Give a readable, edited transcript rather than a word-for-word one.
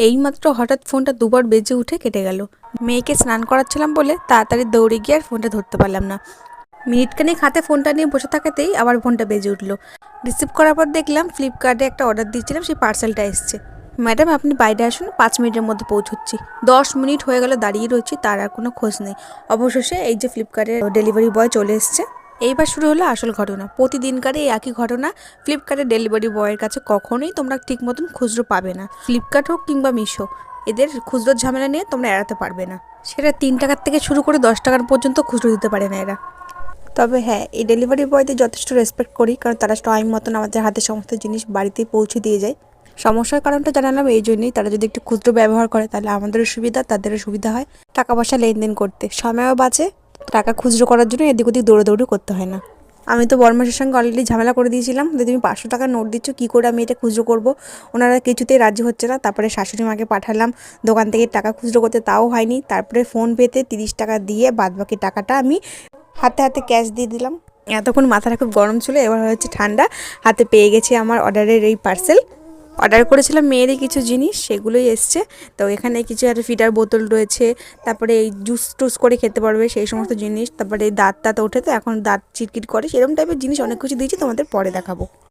এইমাত্র হঠাৎ ফোনটা দুবার বেজে উঠে কেটে গেল। মেয়েকে স্নান করাচ্ছিলাম বলে তাড়াতাড়ি দৌড়ে গিয়ে আর ফোনটা ধরতে পারলাম না। মিনিটখানেক হাতে ফোনটা নিয়ে বসে থাকাতেই আবার ফোনটা বেজে উঠলো। রিসিভ করার পর দেখলাম ফ্লিপকার্টে একটা অর্ডার দিয়েছিলাম, সেই পার্সেলটা এসছে। ম্যাডাম আপনি বাইরে আসুন, 5 মিনিটের মধ্যে পৌঁছচ্ছি। 10 মিনিট হয়ে গেল দাঁড়িয়ে রয়েছি, তার আর কোনো খোঁজ নেই। অবশেষে এই যে ফ্লিপকার্টের ডেলিভারি বয় চলে এসছে। এইবার শুরু হলো আসল ঘটনা। প্রতিদিনকার এই একই ঘটনা। ফ্লিপকার্টের ডেলিভারি বয়ের কাছে কখনোই তোমরা ঠিক মতন খুচরো পাবে না। ফ্লিপকার্ট হোক কিংবা মিশো, এদের খুচরোর ঝামেলা নিয়ে তোমরা এড়াতে পারবে না। সেটা 3 টাকার থেকে শুরু করে 10 টাকার পর্যন্ত খুচরো দিতে পারে না এরা। তবে হ্যাঁ, এই ডেলিভারি বয়দের যথেষ্ট রেসপেক্ট করি, কারণ তারা টাইম মতন আমাদের হাতে সমস্ত জিনিস বাড়িতেই পৌঁছে দিয়ে যায়। সমস্যার কারণটা জানালাম এই জন্যই, তারা যদি একটু খুচরো ব্যবহার করে তাহলে আমাদেরও সুবিধা, তাদেরও সুবিধা হয় টাকা পয়সা লেনদেন করতে, সময়ও বাঁচে। টাকা খুচরো করার জন্য এদিক ওদিক দৌড়াদৌড়ি করতে হয় না। আমি তো বরমাসের সঙ্গে অলরেডি ঝামেলা করে দিয়েছিলাম যে তুমি 500 টাকার নোট দিচ্ছ, কী করে আমি এটা খুচরো করবো। ওনারা কিছুতেই রাজি হচ্ছে না। তারপরে শাশুড়ি মাকে পাঠালাম দোকান থেকে টাকা খুচরো করতে, তাও হয়নি। তারপরে ফোন পেতে 30 টাকা দিয়ে বাদবাকি টাকাটা আমি হাতে হাতে ক্যাশ দিয়ে দিলাম। এতক্ষণ মাথাটা খুব গরম ছিল, এবার হচ্ছে ঠান্ডা। হাতে পেয়ে গেছি আমার অর্ডারের এই পার্সেল। অর্ডার করেছিলাম মেয়েরই কিছু জিনিস, সেগুলোই এসছে। তো এখানে কিছু একটা ফিডার বোতল রয়েছে, তারপরে এই জুস টুস করে খেতে পারবে সেই সমস্ত জিনিস, তারপরে দাঁত ওঠে, তো এখন দাঁত চিটকিট করে সেরকম টাইপের জিনিস অনেক কিছু দিয়েছি, তোমাদের পরে দেখাবো।